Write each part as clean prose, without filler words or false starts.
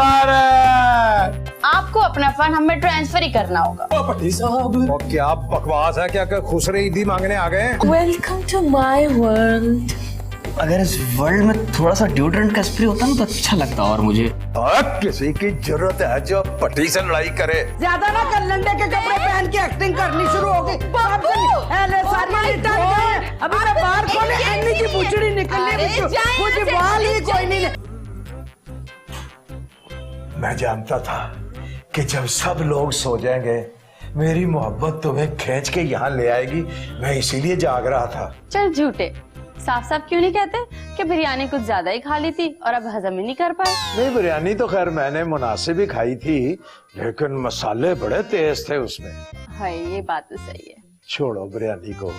मुबारक। आपको अपना फंड हमें ट्रांसफर ही करना होगा। पट्टी साहब, और क्या बकवास है, क्या खुसरे ईदी मांगने आ गए? Welcome to my world. अगर इस वर्ल्ड में थोड़ा सा डिओड्रेंट का स्प्रे होता ना तो अच्छा लगता। और मुझे किसी की जरूरत है जो पट्टी से लड़ाई करे। ज्यादा ना कर, लंडे के कपड़े पहन के एक्टिंग करनी शुरू हो गई। अभी मैं बाहर खोले एनी की बुचड़ी निकलने मुझे बाल ही कोई नहीं। मैं जानता था कि जब सब लोग सो जाएंगे मेरी मोहब्बत तुम्हें खींच के यहाँ ले आएगी। मैं इसीलिए जाग रहा था। चल झूठे, साफ साफ क्यों नहीं कहते कि बिरयानी कुछ ज्यादा ही खा ली थी और अब हजम ही नहीं कर पाए? नहीं, बिरयानी तो खैर मैंने मुनासिब ही खाई थी, लेकिन मसाले बड़े तेज थे उसमें। हाँ, ये बात तो सही है। छोड़ो बिरयानी को,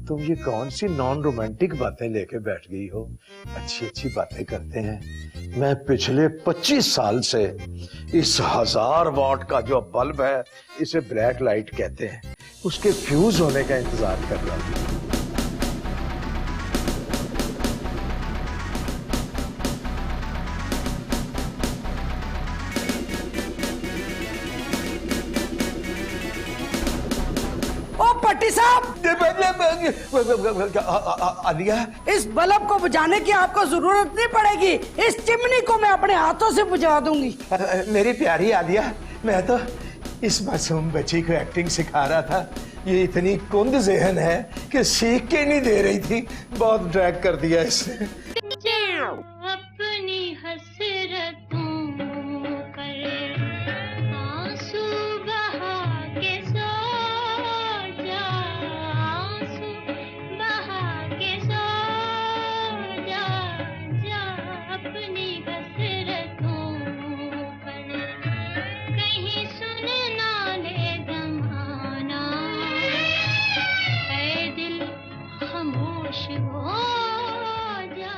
तुम ये कौन सी नॉन रोमांटिक बातें लेके बैठ गई हो? अच्छी अच्छी बातें करते हैं। मैं पिछले 25 साल से इस 1000 वॉट का जो बल्ब है, इसे ब्लैक लाइट कहते हैं, उसके फ्यूज होने का इंतजार कर रहा हूँ। पट्टी साहब, आलिया, इस बल्ब को बुझाने की आपको जरूरत नहीं पड़ेगी। इस चिमनी को मैं अपने हाथों से बुझा दूंगी। मेरी प्यारी आलिया, मैं तो इस मासूम बच्ची को एक्टिंग सिखा रहा था। ये इतनी कुंद ज़हन है कि सीख के नहीं दे रही थी। बहुत ड्रैग कर दिया इसने। अपनी हसरतों पर आंसू बहा के सो जा, आंसू बहा के सो जा, जा अपनी हसरतों पर कहीं सुन ना ले ज़माना, ऐ दिल खामोश हो जा।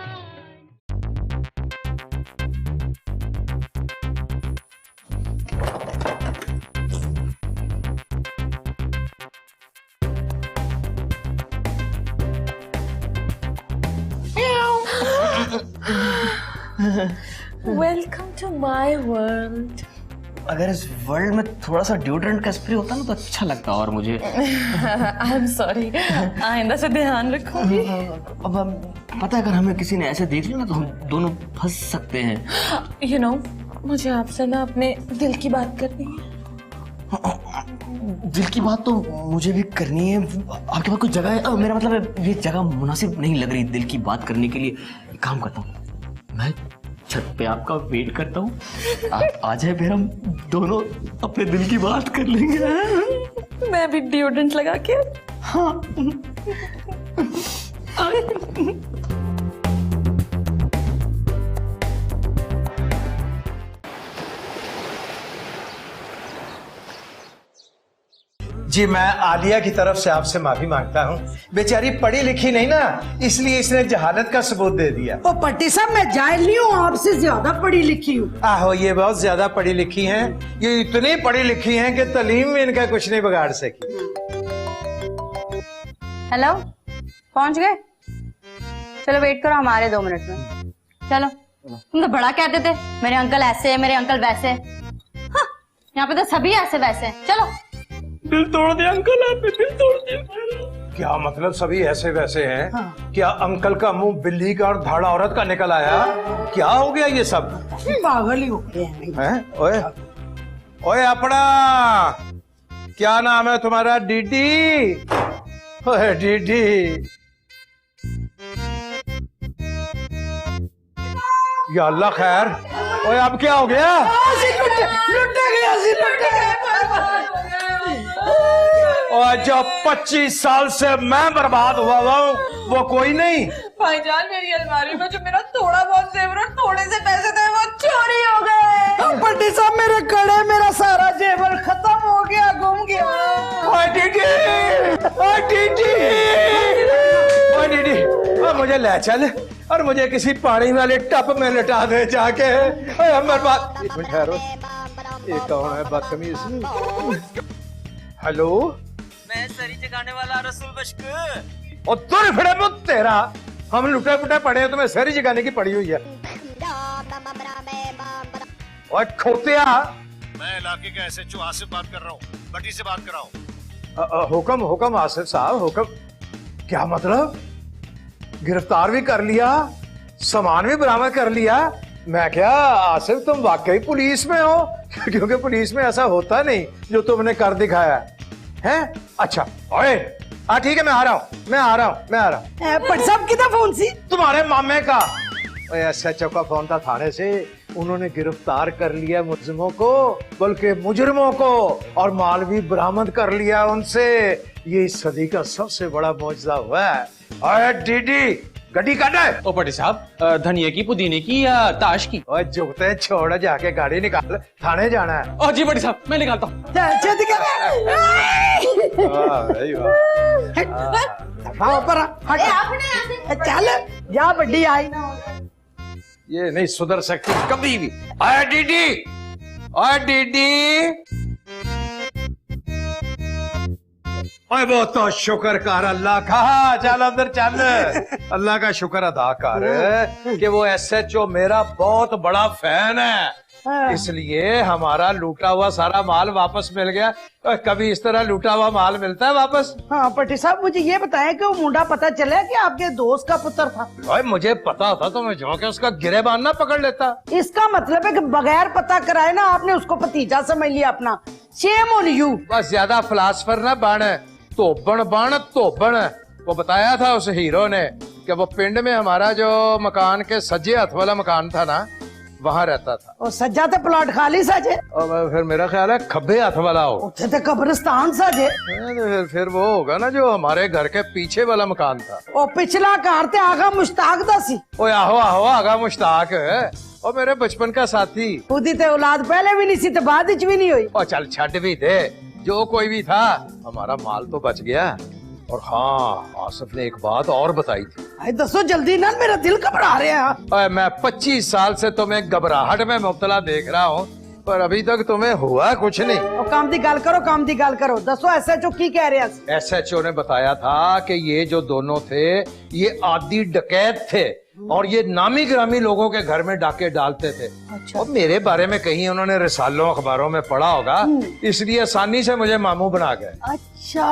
Welcome to my world. अगर इस वर्ल्ड में थोड़ा सा डिओड्रेंट का स्प्रे होता ना तो अच्छा लगता। और मुझे आई एम सॉरी, आइंदा से ध्यान रखूंगी। अब पता है, अगर हमें किसी ने ऐसे देख लिया ना तो हम दोनों फंस सकते हैं। यू नो, मुझे आपसे ना अपने दिल की बात करनी है। दिल की बात तो मुझे भी करनी है। आपके पास कुछ जगह है? मेरा मतलब है, ये जगह मुनासिब नहीं लग रही दिल की बात करने के लिए। एक काम करता हूँ, मैं छत पे आपका वेट करता हूँ, आप आ जाए, फिर हम दोनों अपने दिल की बात कर लेंगे। मैं भी डिओड्रेंट लगा के। हाँ। जी, मैं आलिया की तरफ से आपसे माफी मांगता हूँ। बेचारी पढ़ी लिखी नहीं ना, इसलिए इसने जहालत का सबूत दे दिया। ओ पट्टी साहब, मैं जाहिल नहीं हूँ, आपसे ज्यादा पढ़ी लिखी हूँ। आहो, ये बहुत ज्यादा पढ़ी लिखी हैं। ये इतनी पढ़ी लिखी हैं कि तालीम में इनका कुछ नहीं बिगाड़ सकी। हेलो, पहुंच गए? चलो वेट करो हमारे 2 मिनट में। चलो, तुम तो बड़ा कहते थे मेरे अंकल ऐसे है, मेरे अंकल वैसे है। हाँ, यहाँ पे तो सभी ऐसे वैसे हैं। चलो। दिल तोड़ दिया अंकल, आपने दिल तोड़ दिया। क्या मतलब सभी ऐसे वैसे हैं? हाँ। क्या अंकल का मुंह बिल्ली का और धाड़ा औरत का निकल आया? क्या हो गया ये सब? पागल ही हो गए हैं। ओए ओए अपना, क्या नाम है तुम्हारा? डीडी? ओए डीडी, या अल्लाह खैर। ओए अब क्या हो गया? लुट गया। और जो 25 साल से मैं बर्बाद हुआ हूँ वो कोई नहीं। भाईजान, मेरी अलमारी में जो मेरा थोड़ा बहुत जेवर और थोड़े से पैसे थे वो चोरी हो गए। पट्टी साहब, मेरे कड़े, मेरा सारा जेवर खत्म हो गया, गुम गया। ओए डीडी, ओए डीडी, ओए डीडी, ओए मुझे ले चल और मुझे किसी पानी वाले टप में लिटा दे जाके। ओए बर्बाद। एक मिनट ठहरो, ये कौन है बदतमीज? हेलो, मैं सरी जगाने वाला रसूल बश्क। और तुर फिरे मुझ तेरा, हम लुटे पुटे पड़े हैं, तुम्हें सरी जगाने की पड़ी हुई है। और खोतिया मैं इलाके का एसएचओ आसिफ बात कर रहा हूँ, बटी से बात कर रहा हूँ। हुक्म हुक्म आसिफ साहब हुक्म। क्या मतलब? गिरफ्तार भी कर लिया, सामान भी बरामद कर लिया। मैं क्या आसिफ तुम वाकई पुलिस में हो? क्योंकि पुलिस में ऐसा होता नहीं जो तुमने कर दिखाया है। अच्छा ओए हाँ ठीक है, मैं आ रहा हूँ। पट साहब कितना फोन सी? तुम्हारे मामे का। एसएचओ का फोन था थाने से, उन्होंने गिरफ्तार कर लिया मुलजिमों को, बल्कि मुजरिमों को, और माल भी बरामद कर लिया उनसे। ये इस सदी का सबसे बड़ा मौजज़ा हुआ है। अरे डीडी गड्डी काट है। ओ पटी साहब, धनिया की, पुदीने की या ताश की? और जुगते छोड़, जाके गाड़ी निकाल, थाने जाना है। ओ जी पटी साहब, मैं निकालता हूँ। चल जा बड्डी आई ना। ये नहीं सुधर सकती कभी भी। अरे डीडी, अरे डीडी, ओए बहुत तो शुक्र कर अल्लाह का। चल अंदर चल, अल्लाह का शुक्र अदा कर कि वो एसएचओ मेरा बहुत बड़ा फैन है, इसलिए हमारा लूटा हुआ सारा माल वापस मिल गया। कभी इस तरह लूटा हुआ माल मिलता है वापस? हाँ पटी साहब, मुझे ये बताएं कि वो मुंडा पता चला कि आपके दोस्त का पुत्र था? ओए मुझे पता था तो मैं जाके उसका गिरेबान ना पकड़ लेता। इसका मतलब है कि बगैर पता कराए ना आपने उसको भतीजा समझ लिया अपना। Shame on you. बस ज्यादा फिलासफर ना बन, तोबन बन तोबन। वो बताया था उस हीरो ने कि वो पिंड में हमारा जो मकान के सज्जे हाथ वाला मकान था ना, वहाँ रहता था। और सज्जा तो प्लॉट खाली साजे, और फिर मेरा ख्याल है खब्बे हाथ वाला हो। उठे तो कब्रिस्तान साजे। फिर वो होगा ना जो हमारे घर के पीछे वाला मकान था। और पिछला कार ते आगा मुश्ताक दा सी। ओए आहो आहो आगा मुश्ताक है, और मेरे बचपन का साथी। खुदी ते औलाद पहले भी नहीं सी ते बाद विच भी नहीं हुई। और चल छट भी दे, जो कोई भी था, हमारा माल तो बच गया। और हाँ, आसिफ ने एक बात और बताई थी। अरे दसो जल्दी ना, मेरा दिल घबरा रहा है। ओए मैं 25 साल से तुम्हें घबराहट में मुब्तला देख रहा हूँ, पर अभी तक तुम्हें हुआ कुछ नहीं। और काम दी गल करो, काम दी गल करो। दसो एसएचओ की कह रहे हैं? एसएचओ ने बताया था कि ये जो दोनों थे ये आदि डकैत थे, और ये नामी ग्रामी लोगों के घर में डाके डालते थे। अच्छा। और मेरे बारे में कहीं उन्होंने रिसालों अखबारों में पढ़ा होगा, इसलिए आसानी से मुझे मामू बना गए। अच्छा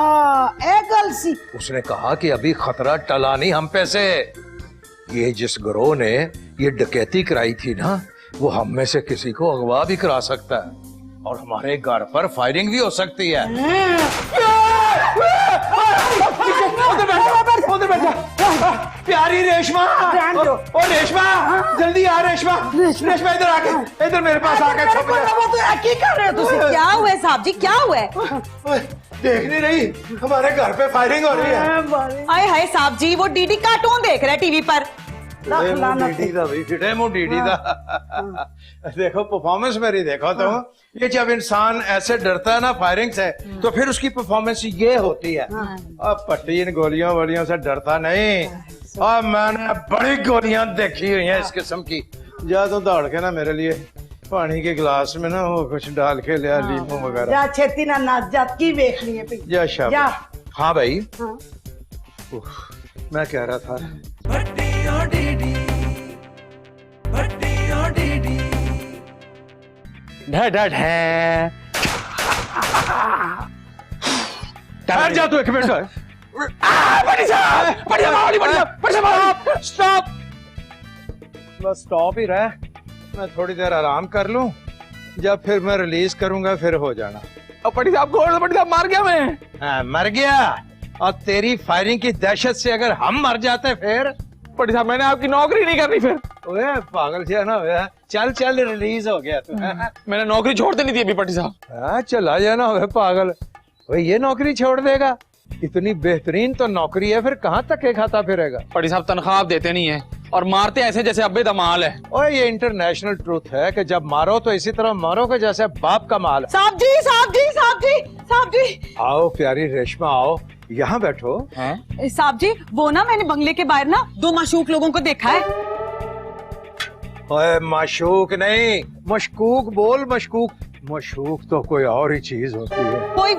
ए गल सी। उसने कहा कि अभी खतरा टला नहीं हम पे से। ये जिस गिरोह ने ये डकैती कराई थी ना, वो हम में से किसी को अगवा भी करा सकता है, और हमारे घर पर फायरिंग भी हो सकती है। उधर बैठा प्यारी रेशमा। ओ रेशमा, जल्दी आ रेशमा। रेशमा इधर आके, इधर मेरे पास आके छुप जा। वो तो की कर रहे हो तुसी? क्या हुआ है साहब जी, क्या हुआ है? ओए, देख नहीं रही हमारे घर पे फायरिंग हो रही है? हाय हाय साहब जी, वो डीडी कार्टून देख रहा है टीवी पर। देखो परफॉर्मेंस मेरी देखो तो, ये जब इंसान ऐसे डरता है ना फायरिंग से, तो फिर उसकी परफॉर्मेंस ये होती है। अब पट्टी इन गोलियों वोलियों से डरता नहीं, और मैंने बड़ी गोलियां देखी हुई हैं इस किस्म की। जा तो दौड़ के ना मेरे लिए पानी के गिलास में ना वो कुछ डाल के लिया, लींबू वगैरह। जा छेती ना नाच जात की देख लिए पे। जा शाबाश। हाँ भाई, हाँ। मैं कह रहा था ठहर जा तू एक मिनट। स्टॉप, बस स्टॉप ही रहा। मैं थोड़ी देर आराम कर लूं, जब फिर मैं रिलीज करूंगा फिर हो जाना। ओ पटी साहब, गोड़ पटी साहब, मार गया मैं। हाँ, मर गया, और तेरी फायरिंग की दहशत से अगर हम मर जाते फिर? पटी साहब, मैंने आपकी नौकरी नहीं करनी फिर। ओए पागल से ना हुआ, चल चल रिलीज हो गया तू। मैंने नौकरी छोड़ देनी थी अभी पटी साहब। हाँ चला जाना हुआ पागल। ओए ये नौकरी छोड़ देगा? इतनी बेहतरीन तो नौकरी है, फिर कहाँ तक के खाता फिरेगा? पटी साहब तनख्वाह आप देते नहीं है, और मारते ऐसे जैसे अब्बे दमाल है। ओए ये इंटरनेशनल ट्रूथ है कि जब मारो तो इसी तरह मारो कि जैसे बाप का माल। साहब जी, साहब जी, साहब जी, साहब जी। आओ प्यारी रेशमा, आओ यहाँ बैठो। साहब जी, वो ना मैंने बंगले के बाहर ना 2 माशूक लोगों को देखा है। ओए माशूक नहीं, मशकूक बोल, मशकूक। मशकूक तो कोई और ही चीज होती है। वही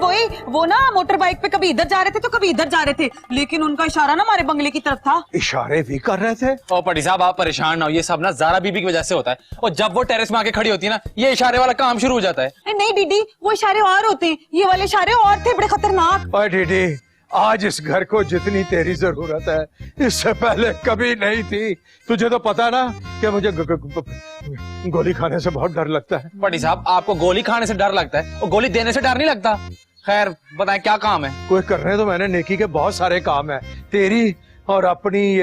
वो ना मोटर बाइक पे कभी इधर जा रहे थे तो कभी इधर जा रहे थे, लेकिन उनका इशारा ना हमारे बंगले की तरफ था। इशारे भी कर रहे थे। ओ पटी साहब आप परेशान ना हो, ये सब ना ज़ारा बीबी की वजह से होता है। और जब वो टेरेस में आके खड़ी होती है ना, ये इशारे वाला काम शुरू हो जाता है। नहीं दीदी, वो इशारे और होते, ये वाले इशारे और थे बड़े खतरनाक। ओए डीडी, आज इस घर को जितनी तेरी जरूरत है इससे पहले कभी नहीं थी। तुझे तो पता ना कि मुझे गोली खाने से बहुत डर लगता है। पटी साहब आपको गोली खाने से डर लगता है और गोली देने से डर नहीं लगता। खैर बताएं क्या काम है? कोई करने तो मैंने नेकी के बहुत सारे काम है, तेरी और अपनी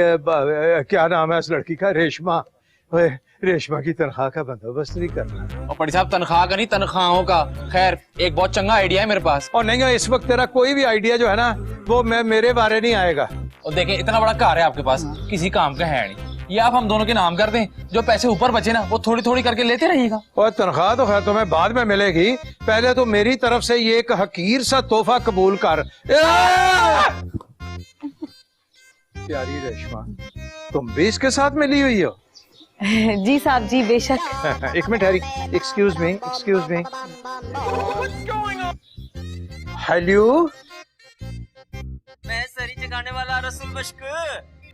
क्या नाम है इस लड़की का, रेशमा। ओए रेशमा की तनख्वाह का बंदोबस्त भी करना। और पटी साहब तनख्वाह का नहीं, तनख्वाहों का। खैर एक बहुत चंगा आइडिया है मेरे पास। और नहीं, इस वक्त तेरा कोई भी आइडिया जो है ना वो मेरे बारे नहीं आएगा। और देखें इतना बड़ा कार है आपके पास, किसी काम का है नहीं। ये आप हम दोनों के नाम कर दें, जो पैसे ऊपर बचे ना वो थोड़ी थोड़ी करके लेते रहिएगा। और तनख्वाह तो खैर तुम्हें बाद में मिलेगी, पहले तो मेरी तरफ से ये एक हकीर सा तोहफा कबूल कर। प्यारी रेशमा, तुम भी इसके साथ मिली हुई हो? जी साहब जी, बेशक। एक मिनट ठहरी, excuse me, excuse me. Hello, मैं सरी जगाने वाला रसूल बश्क।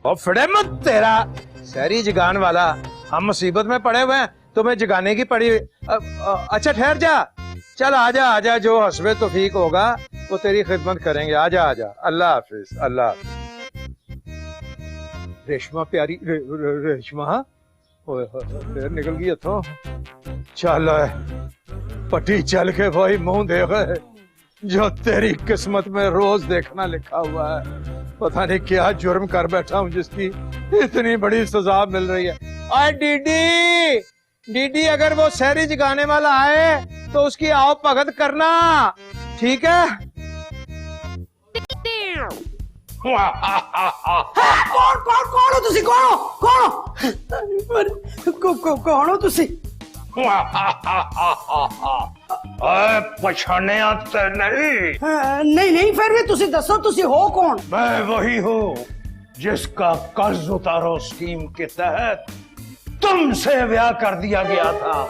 और फड़े मत तेरा सैरी जगान वाला। हम मुसीबत में पड़े हुए हैं, तुम्हें जगाने की पड़ी। अच्छा ठहर जा, चल आजा आजा, जो हस्बे तौफीक होगा वो तेरी खिदमत करेंगे। आजा आजा, अल्लाह हाफिज, अल्लाह हाफिज। रेशमा प्यारी, रेशमा ओए देर निकल गई तो चल पटी चल के भाई मुंह देख, जो तेरी किस्मत में रोज देखना लिखा हुआ है। पता नहीं क्या जुर्म कर बैठा हूँ जिसकी इतनी बड़ी सजा मिल रही है। अरे डीडी, डीडी अगर वो सहरी जगाने वाला आए तो उसकी आओ भगत करना, ठीक है? कौन हो तुसी? कौन हो तुसी? पछाने आते नहीं? नहीं, फिर भी तुसी दसो, तुसी हो कौन? मैं वही हूँ जिसका कर्ज उतारो स्कीम के तहत तुमसे ब्याह कर दिया गया था।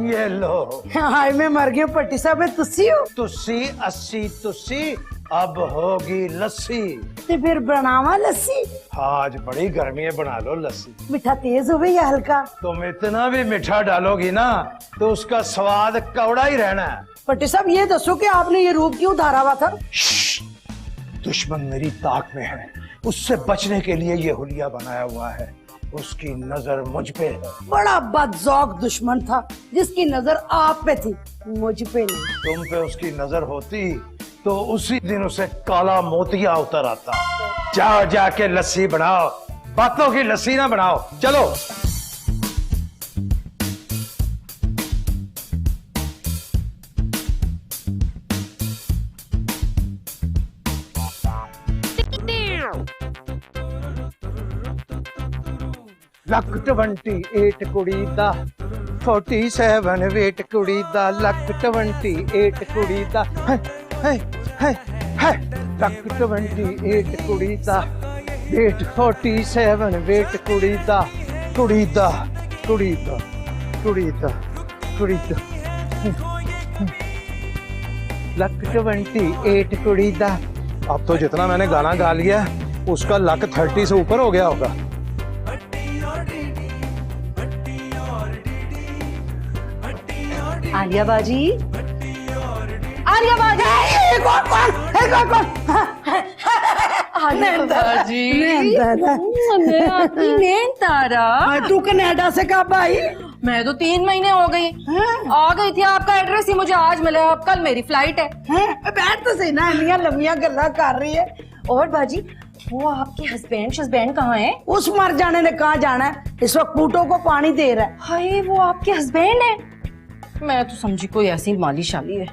ये लो। हाय मैं मर गई पट्टी साहब, तुसी हो? तुसी 80 तुसी, अब होगी लस्सी। तो फिर बनावा लस्सी। आज बड़ी गर्मी है, बना लो लस्सी। मीठा तेज हो या हल्का? तुम इतना भी मीठा डालोगी ना तो उसका स्वाद कौड़ा ही रहना है। पट्टी साहब ये दसो कि आपने ये रूप क्यों धारा हुआ था? दुश्मन मेरी ताक में है, उससे बचने के लिए ये हुलिया बनाया हुआ है। उसकी नजर मुझ पे है। बड़ा बदजौक दुश्मन था जिसकी नजर आप पे थी, मुझ पे नहीं। तुम पे उसकी नजर होती तो उसी दिन उसे काला मोतिया उतर आता। जाओ जाके लस्सी बनाओ, बातों की लस्सी ना बनाओ, चलो। ਲੱਕ 28 ਕੁੜੀ ਦਾ 47 ਵੇਟ ਕੁੜੀ ਦਾ, ਲੱਕ 28 ਕੁੜੀ ਦਾ, ਹੈ ਲੱਕ 28 ਕੁੜੀ ਦਾ, ਵੇਟ 47 ਵੇਟ ਕੁੜੀ ਦਾ, ਕੁੜੀ ਦਾ, ਕੁੜੀ ਦਾ, ਕੁੜੀ ਦਾ, ਕੁੜੀ ਦਾ, ਲੱਕ 28 कुड़ी दा। अब तो जितना मैंने गाना गा लिया उसका लक 30 से ऊपर हो गया होगा। आलिया बाजी, आलिया बाजी, आलिया बाजी, नैनतारा। तू कनाडा से कब आई? मैं तो 3 महीने हो गई। आ गई थी, आपका एड्रेस ही मुझे आज मिला। अब कल मेरी फ्लाइट है। बैठ तो सही ना, इन्नियां लंबियां गल्ला कर रही है। और बाजी वो आपके हस्बैंड कहाँ है? उस मर जाने ने कहाँ जाना है, इस वक्त पूटों को पानी दे रहा है। हाय वो आपके हस्बैंड है? मैं तो समझी कोई ऐसी माली शाली है।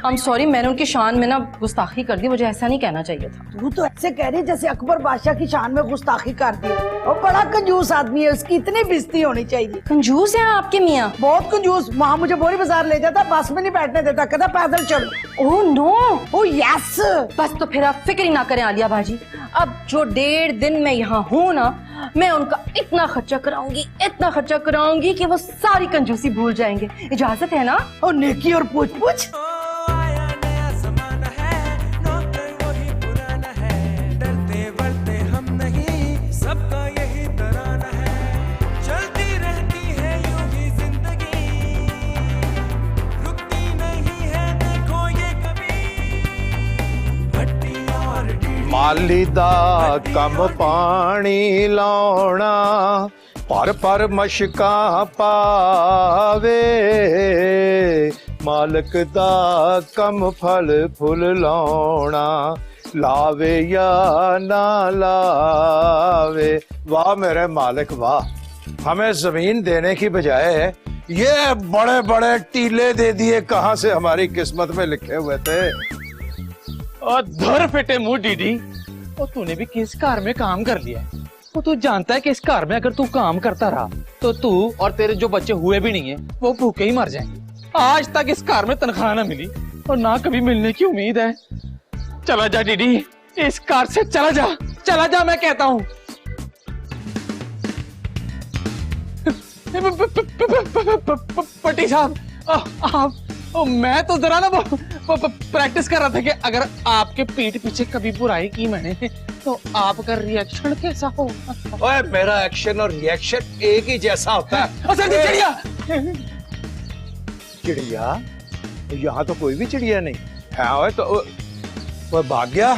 आई एम सॉरी, मैंने उनकी शान में ना गुस्ताखी कर दी, मुझे ऐसा नहीं कहना चाहिए था। तू तो ऐसे कह रही जैसे अकबर बादशाह की शान में गुस्ताखी कर दी। और बड़ा कंजूस आदमी है, उसकी इतनी बेइज्जती होनी चाहिए। कंजूस है आपके मियाँ? बहुत कंजूस। वहाँ मुझे बोरी बाजार ले जाता, बस में नहीं बैठने देता, कहता पैदल चलो। Oh no, oh yes. बस तो फिर आप फिक्र ही ना करें आलिया बाजी। अब जो 1.5 दिन मैं यहाँ हूँ ना, मैं उनका इतना खर्चा कराऊंगी कि वो सारी कंजूसी भूल जाएंगे। इजाजत है ना? और नेकी और पूछ पूछ। माली दा कम पानी लाउना पर मशका पावे, मालक दा कम फल फुल लाउना लावे या ना लावे। वाह मेरे मालिक वाह, हमें जमीन देने की बजाय ये बड़े बड़े टीले दे दिए। कहां से हमारी किस्मत में लिखे हुए थे। और धर फिटे मुंह डीडी, और तूने भी किस घर में काम कर लिया है? वो तू जानता है कि इस घर में अगर तू काम करता रहा तो तू और तेरे जो बच्चे हुए भी नहीं है वो भूखे ही मर जाएंगे। आज तक इस घर में तनख्वाह ना मिली और ना कभी मिलने की उम्मीद है। चला जा डीडी, इस घर से चला जा मैं कहता हूँ। पट्टी साहब, आप मैं तो जरा ना प्रैक्टिस कर रहा था कि अगर आपके पीठ पीछे कभी बुराई की मैंने तो आपका रिएक्शन कैसा हो। ओए मेरा एक्शन और रिएक्शन एक ही जैसा होता है। चिड़िया चिड़िया यहाँ तो कोई भी चिड़िया नहीं है। ओए तो वो भाग गया,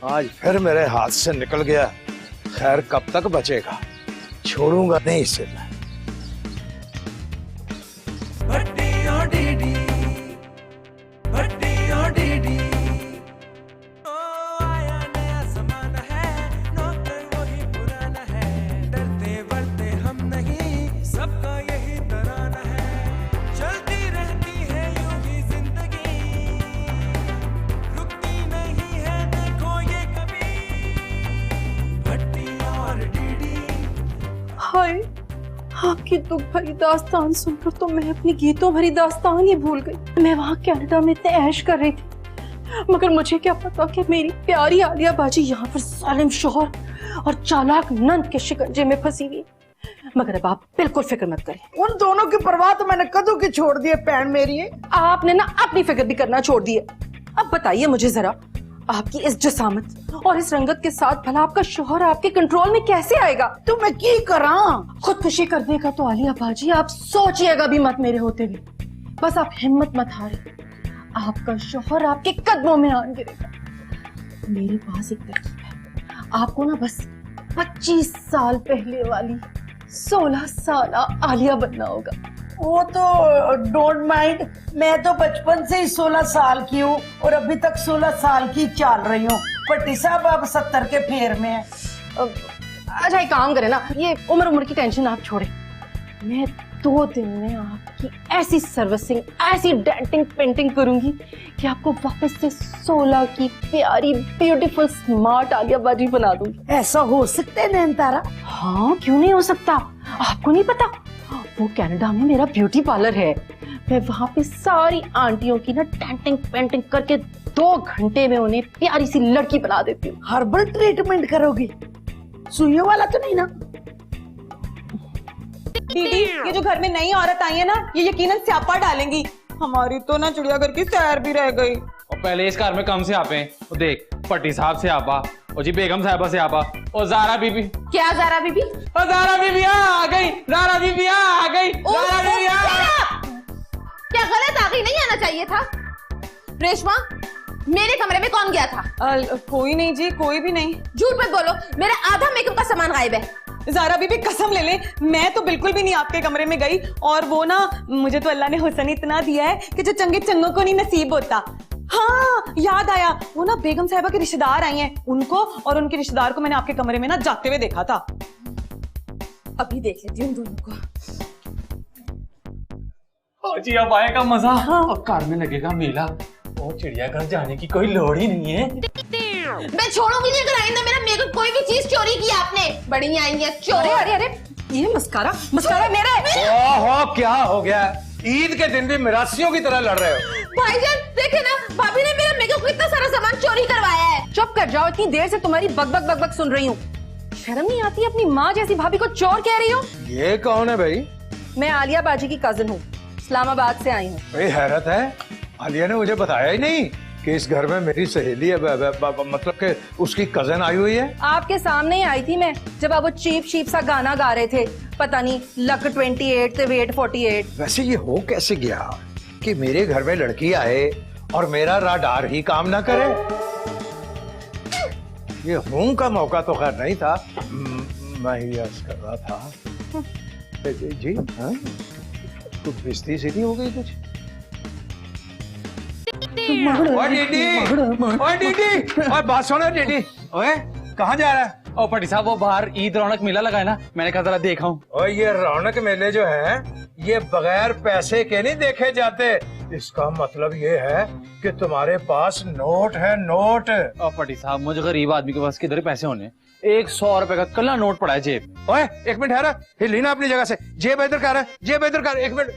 आज फिर मेरे हाथ से निकल गया। खैर कब तक बचेगा, छोड़ूंगा नहीं इसे मैं। हाय, आपकी दुख भरी दास्तान सुनकर तो मैं अपनी गीतों भरी दास्तान ही भूल गई। मैं वहाँ कनाडा में इतने ऐश कर रही थी, मगर मुझे क्या पता कि मेरी प्यारी आलिया बाजी यहाँ पर जालिम शोहर और चालाक नंद के शिकंजे में फंसी हुई। मगर अब आप बिल्कुल फिक्र मत करें। उन दोनों की परवाह तो मैंने कदों की छोड़ दी है पैन मेरी। आपने ना अपनी फिक्र भी करना छोड़ दी है। अब बताइए मुझे जरा, आपकी इस जसामत और इस रंगत के साथ भला आपका शोहर आपके कंट्रोल में कैसे आएगा? तो मैं की करा? खुदकुशी करने का तो आलिया बाजी आप सोचिएगा भी मत मेरे होते भी। बस आप हिम्मत मत हारिए, आपका शोहर आपके कदमों में आन गिरेगा। मेरे पास एक तरकीब है, आपको ना बस 25 साल पहले वाली 16 साल आलिया बनना होगा। वो तो डोंट माइंड, मैं तो बचपन से ही 16 साल की हूँ और अभी तक 16 साल की चल रही हूँ। पट्टी साहब अब 70 के फेर में है। अच्छा एक काम करें ना, ये उम्र की टेंशन आप छोड़े। मैं 2 दिन में आपकी ऐसी सर्विसिंग, ऐसी डेंटिंग पेंटिंग करूंगी कि आपको वापस से 16 की प्यारी ब्यूटीफुल स्मार्ट आलिया बाजी बना दूंगी। ऐसा हो सकता है नैनतारा? हाँ क्यों नहीं हो सकता? आपको नहीं पता, वो कनाडा में मेरा ब्यूटी पार्लर है। मैं वहां पे सारी आंटियों की ना डेंटिंग पेंटिंग करके 2 घंटे में उन्हें प्यारी सी लड़की बना देती हूँ। हर्बल ट्रीटमेंट करोगी? सुइयों वाला तो नहीं ना? दीदी, ये जो घर में नई औरत आई है ना, ये यकीनन स्यापा डालेंगी। हमारी तो ना चिड़ियाघर की सैर भी रह गई। और पहले इस घर में कम से आपे, वो देख पट्टी साहब से आपा और जी बेगम साहबा से आपा और जारा बीबी। क्या जारा बीबी? और जारा बीबी आ गई, जारा बीबी आ गई, जारा बीबी क्या गलत आ गई? नहीं आना चाहिए था। रेशमा, मेरे कमरे में कौन गया था? कोई नहीं जी, कोई भी नहीं। झूठ मत बोलो, मेरा आधा मेकअप का सामान गायब है। ज़ारा बीबी कसम ले ले, मैं तो बिल्कुल भी नहीं आपके कमरे में गई। और वो ना, मुझे तो अल्लाह ने हुस्न इतना दिया है कि जो चंगे चंगों को नहीं नसीब होता। हाँ याद आया, वो ना बेगम साहिबा के रिश्तेदार आई हैं, उनको और उनके रिश्तेदार को मैंने आपके कमरे में ना जाते हुए देखा था। अभी देख लेती हूँ दोनों को। जी अब आएगा मजा। और घर में लगेगा मेला और चिड़ियाघर जाने की कोई लोड़ ही नहीं है। मैं छोड़ूंगी नहीं अगर आइंदा मेरा मेकअप कोई भी चीज चोरी की आपने। बड़ी आएंगी चोर। अरे अरे ये मस्कारा मेरे। ओहो क्या हो गया? ईद के दिन भी मिरासियों की तरह लड़ रहे हो। भाईजान देखे ना, भाभी ने मेरा मेकअप का इतना सारा सामान चोरी करवाया है। चुप कर जाओ, इतनी देर से तुम्हारी बक बक सुन रही हूँ। शर्म नहीं आती अपनी माँ जैसी भाभी को चोर कह रही हो? ये कौन है भाई? मैं आलिया बाजी की कजन हूँ, इस्लामाबाद से आई हूँ। भाई हैरत है, आलिया ने मुझे बताया ही नहीं कि इस घर में मेरी सहेली है, मतलब कि उसकी कजन आई हुई है। आपके सामने ही आई थी मैं, जब आप वो चीप शीप सा गाना गा रहे थे, पता नहीं लक 28 से वेट 48। वैसे ये हो कैसे गया कि मेरे घर में लड़की आए और मेरा राडार ही काम ना करे? ये हूं का मौका तो खैर नहीं था, मैं ही अर्ज कर रहा था। जी हाँ, कुछ बेइज्जती सीधी हो गई कुछ। ओए डीडी, ओए बात सुनो डीडी, ओए कहाँ जा रहा है? ओ पटी साहब, वो बाहर ईद रौनक मेला लगा है ना, मैंने कहा जरा देखा हूँ। और ये रौनक मेले जो है ये बगैर पैसे के नहीं देखे जाते। इसका मतलब ये है कि तुम्हारे पास नोट है, नोट। ओ पटी साहब, मुझे गरीब आदमी के पास किधर पैसे होने? 100 रुपए का कल्ला नोट पड़ा है जेब। ओए एक मिनट ठहरा, हिली ना अपनी जगह से। जेब इधर कर, जेब इधर कर, एक मिनट।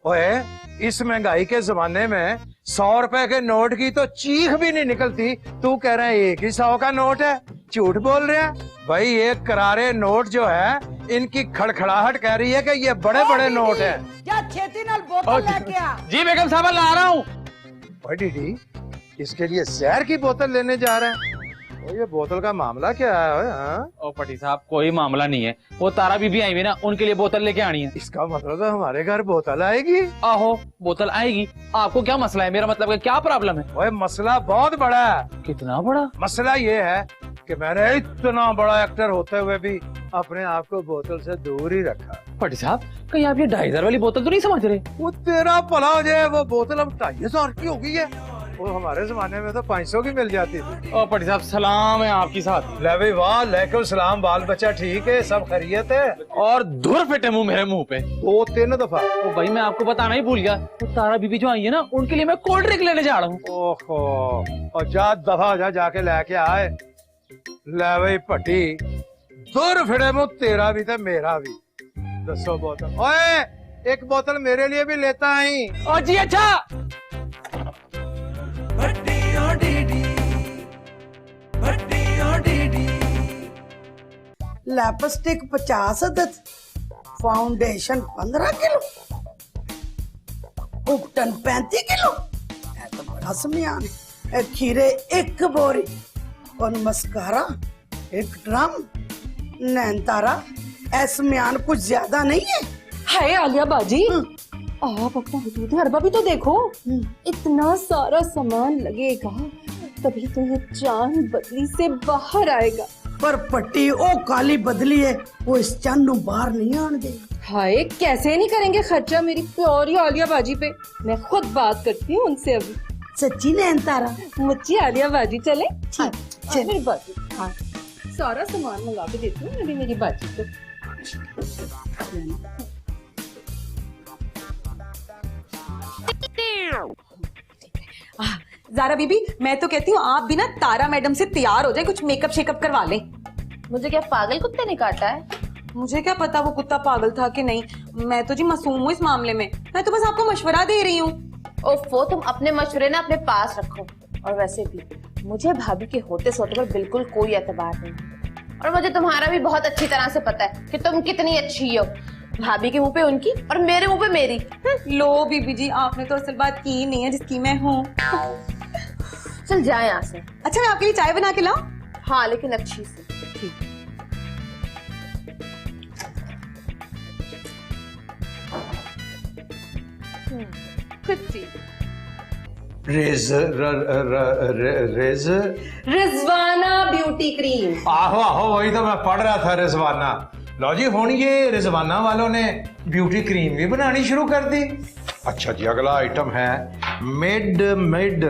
ओए इस महंगाई के जमाने में 100 रुपए के नोट की तो चीख भी नहीं निकलती, तू कह रहा है 1 ही 100 का नोट है? झूठ बोल रहे हैं भाई। ये करारे नोट जो है इनकी खड़खड़ाहट कह रही है कि ये बड़े बड़े नोट हैं। क्या छेती नाल बोतल लेके आ। जी बेगम साहब, ला रहा हूँ। ओए दीदी, इसके लिए जहर की बोतल लेने जा रहे हैं? ये बोतल का मामला क्या है? हाँ? ओ पटी साहब, कोई मामला नहीं है, वो तारा बीबी आई हुई ना, उनके लिए बोतल लेके आनी है। इसका मतलब है हमारे घर बोतल आएगी? आहो, बोतल आएगी। आपको क्या मसला है? मेरा मतलब है क्या प्रॉब्लम है? ओए मसला बहुत बड़ा है। कितना बड़ा? मसला ये है कि मैंने इतना बड़ा एक्टर होते हुए भी अपने आप को बोतल से दूर ही रखा। पटी साहब, कहीं आप ये 2,500 वाली बोतल तो नहीं समझ रहे? वो तेरा भला हो जाए, वो बोतल अब 2,500 की हो गई है। वो हमारे जमाने में तो 500 की मिल जाती थी। ओ पटी साहब, सलाम है आपकी साथ। ले भाई वाह, लेकुम सलाम। बाल बच्चा ठीक है? सब खैरियत है? और धुर फिटे मुंह मेरे मुंह पे 2-3 दफा। ओ भाई, मैं आपको बताना ही भूल गया, वो तारा बीबी जो आई है ना, उनके लिए मैं कोल्ड ड्रिंक लेने जा रहा हूँ। ओहो, और जा दफा जा, जाके लेके आए। ले भाई पट्टी, धुर फिटे मुंह, तेरा भी था मेरा भी। दसो बोतल। ओए एक बोतल मेरे लिए भी लेता आई। ओ जी अच्छा। लिपस्टिक 50 अदद, फाउंडेशन 15 किलो, उपटन 35 किलो, ये तो बड़ा समियान है। खीरे 1 बोरी और मस्कारा 1 ड्रम। नैनतारा ऐसा समियान कुछ ज्यादा नहीं है? हाय आलिया बाजी, आप अपना हुदूद अरबा भी तो देखो। इतना सारा सामान लगेगा तभी तो ये चांद बदली से बाहर आएगा। पर पट्टी ओ काली बदली है, वो इस चांद नु बाहर नहीं आने देगी। हाय, कैसे नहीं करेंगे खर्चा मेरी प्यारी आलिया बाजी पे। मैं खुद बात करती हूँ उनसे अभी। सच्ची नैनतारा? मुझे आलिया बाजी चले। हाँ, चल। मेरी बाजी, हाँ, सारा सामान मंगा के देती हूँ अभी मेरी बाजी को। ज़ारा बीबी, मैं तो कहती हूँ आप भी ना तारा मैडम से तैयार हो जाए, कुछ मेकअप शेकअप करवा लें। मुझे क्या पागल कुत्ते ने काटा है? मुझे क्या पता वो कुत्ता पागल था कि नहीं, मैं तो जी मासूम हूँ इस मामले में। मैं तो बस आपको मशवरा दे रही हूँ। ओफो, तुम अपने मशवरे ना अपने पास रखो। और वैसे भी मुझे भाभी के होते सोते पर बिल्कुल कोई एतबार नहीं, और मुझे तुम्हारा भी बहुत अच्छी तरह से पता है कि तुम कितनी अच्छी हो। भाभी के मुंह पे उनकी और मेरे मुंह पे मेरी। लो बीबी जी, आपने तो असल बात की नहीं है जिसकी मैं हूँ। चल जाए यहाँ से। अच्छा, मैं आपके लिए चाय बना के लाऊं? हाँ, लेकिन अच्छी सी। Rizwana beauty cream. आहो आहो, वही तो मैं पढ़ रहा था, रिजवाना। लो जी, हुन ये रिजवाना वालों ने ब्यूटी क्रीम भी बनानी शुरू कर दी। अच्छा जी, अगला आइटम है मिड मिड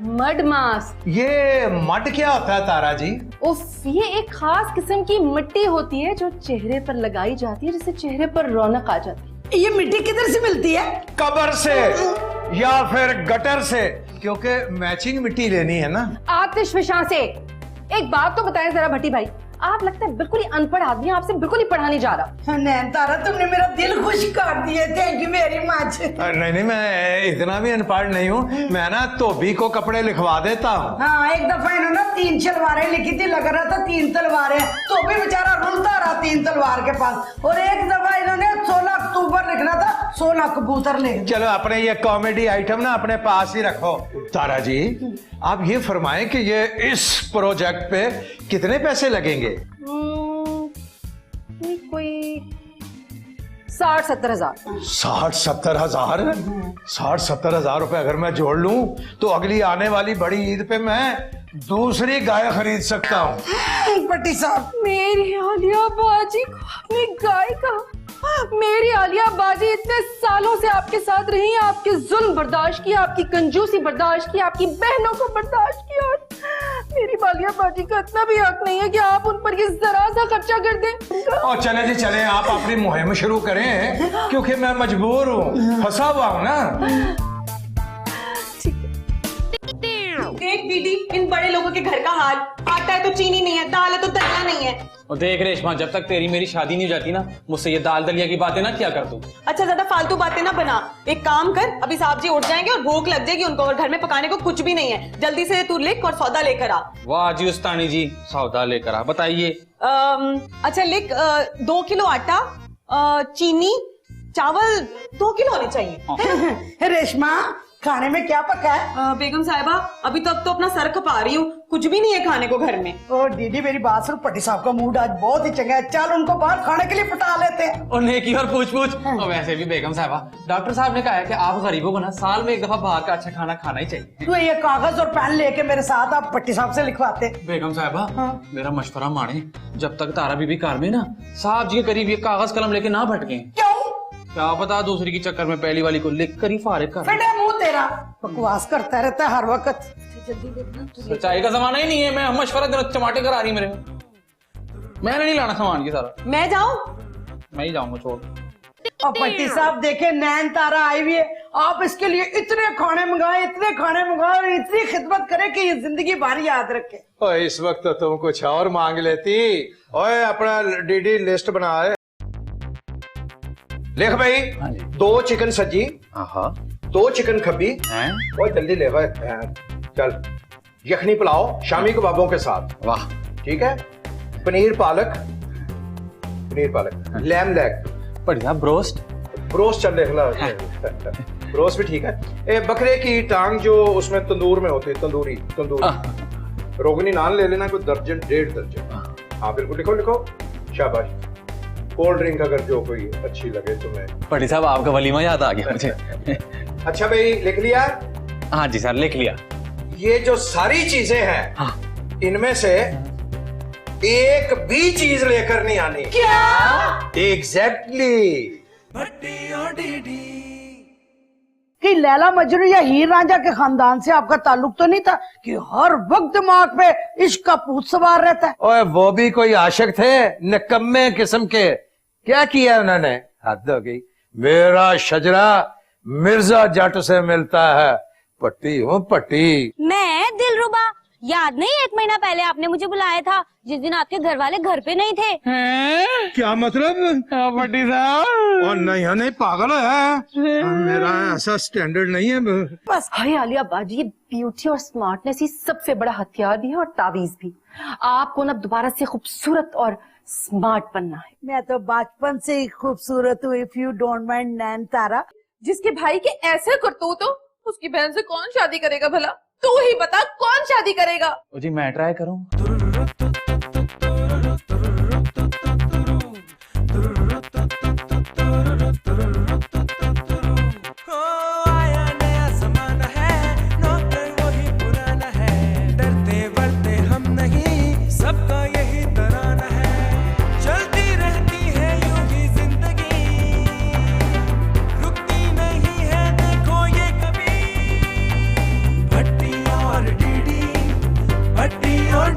मड मास्क। ये मड क्या होता है तारा जी? उफ, ये एक खास किस्म की मिट्टी होती है जो चेहरे पर लगाई जाती है, जिससे चेहरे पर रौनक आ जाती है। ये मिट्टी किधर से मिलती है? कब्र से या फिर गटर से, क्योंकि मैचिंग मिट्टी लेनी है ना। आतिश फिशां से। एक बात तो बताएं जरा भट्टी भाई, आप लगता है बिल्कुल ही अनपढ़ आदमी, आपसे बिल्कुल ही पढ़ा नहीं जा रहा। नैनतारा तुमने मेरा दिल खुश कर दिया, थैंक यू वेरी मच। नहीं नहीं, मैं इतना भी अनपढ़ नहीं हूँ। मैं ना धोबी को कपड़े लिखवा देता हूँ। हाँ, एक दफा इन्होंने 3 तलवारें लिखी थी, लग रहा था 3 तलवारें, तो भी बेचारा रुलता रहा 3 तलवार के पास। और एक दफा इन्होंने 16 अक्टूबर लिखना था, 16 कबूतर लिख दिया। चलो अपने ये कॉमेडी आइटम ना अपने पास ही रखो। तारा जी, आप ये फरमाएं कि ये इस प्रोजेक्ट पे कितने पैसे लगेंगे? कोई 60-70 हजार। 60-70 हजार? 60-70 हजार रुपए अगर मैं जोड़ लूं तो अगली आने वाली बड़ी ईद पे मैं दूसरी गाय खरीद सकता हूँ। पट्टी साहब, मेरी आलिया बाजी को आपने गाय कहा? मेरी आलिया बाजी इतने सालों से आपके साथ रही है, आपके जुल्म बर्दाश्त किया, आपकी कंजूसी बर्दाश्त की, आपकी बहनों को बर्दाश्त किया, और मेरी आलिया बाजी का इतना भी हक नहीं है कि आप उन पर ये जरा सा खर्चा कर दें। और चले जी चले, आप अपनी मुहिम शुरू करें, क्योंकि मैं मजबूर हूँ, फंसा हुआ हूँ ना। देख दीदी, इन बड़े लोगों के घर का हाल, आटा है तो चीनी नहीं है, दाल है तो दलिया नहीं है। और देख रेशमा, जब तक तेरी मेरी शादी नहीं हो जाती ना, मुझसे ये दाल दलिया की बातें ना क्या कर तू। अच्छा, ज्यादा फालतू बातें ना बना, एक काम कर, अभी साहब जी उठ जाएंगे और भूख लग जाएगी उनको, और घर में पकाने को कुछ भी नहीं है। जल्दी से तू लिख और सौदा लेकर आ। वाह जी उस्तानी जी, सौदा लेकर आ, बताइए। अच्छा लिख, 2 किलो आटा, चीनी, चावल 2 किलो होने चाहिए। रेशमा, खाने में क्या पका है? बेगम साहिबा, अभी तक तो अपना सर खपा रही हूँ, कुछ भी नहीं है खाने को घर में। ओ दीदी, मेरी बात सुन, पट्टी साहब का मूड आज बहुत ही चंगा है, चल उनको बाहर खाने के लिए पटा लेते हैं। और नेकी और पूछ और वैसे भी बेगम साहबा, डॉक्टर साहब ने कहा है कि आप गरीबों को ना साल में एक दफा बाहर का अच्छा खाना खाना ही चाहिए। तू ये कागज और पेन लेके मेरे साथ आप पट्टी साहब से लिखवाते। बेगम साहबा, मेरा मशवरा माने, जब तक तारा बीबी कार में ना साहब जी के करीब ये कागज कलम लेके ना भटके। क्यों? क्या पता दूसरी की चक्कर में पहली वाली को लिख कर ही फारिग कर। फटे मुंह तेरा, बकवास करता रहता है हर वक्त। सच्चाई का जमाना ही नहीं है, मैं मशवरा देना, टमाटे करा रही मेरे में। मैंने नहीं लाना सामान ये सारा। मैं जाऊं? मैं ही जाऊंगा, छोड़। और पट्टी साहब देखे, नैनतारा आई हुई है, आप इसके लिए इतने खाने मंगाए, इतने खाने मंगाए और इतनी खिदमत करे कि ये जिंदगी भर याद रखे। ओए, इस वक्त तो तुम कुछ और मांग लेती। ओए, अपना डीडी लिस्ट बना है, लिख भाई। 2 चिकन सब्जी, 2 चिकन खब्बी, ओए जल्दी ले भाई। चल, यखनी पुलाव शामी कबाबों के साथ। वाह, ठीक है। पनीर पालक, लैम लेग, बढ़िया। ब्रोस्ट चल देख ला। ब्रोस्ट भी ठीक है। ए, बकरे की टांग जो उसमें तंदूर में होती है, तंदूरी। रोगनी नान ले लेना, कोई दर्जन 1.5 दर्जन। हाँ बिल्कुल, लिखो। शाबाश। कोल्ड ड्रिंक अगर जो कोई अच्छी लगे तुम्हें। पटी साहब, आपका वलीमा याद आ गया मुझे। अच्छा भाई, लिख लिया? हाँ जी सर, लिख लिया। ये जो सारी चीजें हैं, हाँ। इनमें से एक भी चीज लेकर नहीं आनी। क्या? एग्जैक्टली। कि लैला मजनू या हीर रांझा के खानदान से आपका ताल्लुक तो नहीं था कि हर वक्त दिमाग पे इश्क का भूत सवार रहता है? ओए, वो भी कोई आशिक थे, निकम्मे किस्म के। क्या किया उन्होंने? हद हो गई। मेरा शजरा मिर्जा जट से मिलता है। पट्टी हूँ, पट्टी। मैं दिलरुबा, याद नहीं 1 महीना पहले आपने मुझे बुलाया था, जिस दिन आपके घर वाले घर पे नहीं थे। क्या मतलब? पटी साहब, और नहीं पागल है, मेरा ऐसा स्टैंडर्ड नहीं है। बस हाय आलिया बाजी, ये ब्यूटी और स्मार्टनेस ही सबसे बड़ा हथियार भी है और तावीज भी। आपको ना दोबारा से खूबसूरत और स्मार्ट बनना है। मैं तो बचपन से ही खूबसूरत हूँ, if you don't mind Nayanthara. जिसके भाई के ऐसे करतूत हो, उसकी बहन से कौन शादी करेगा भला? तू ही बता, कौन शादी करेगा? जी मैं ट्राई करूं। और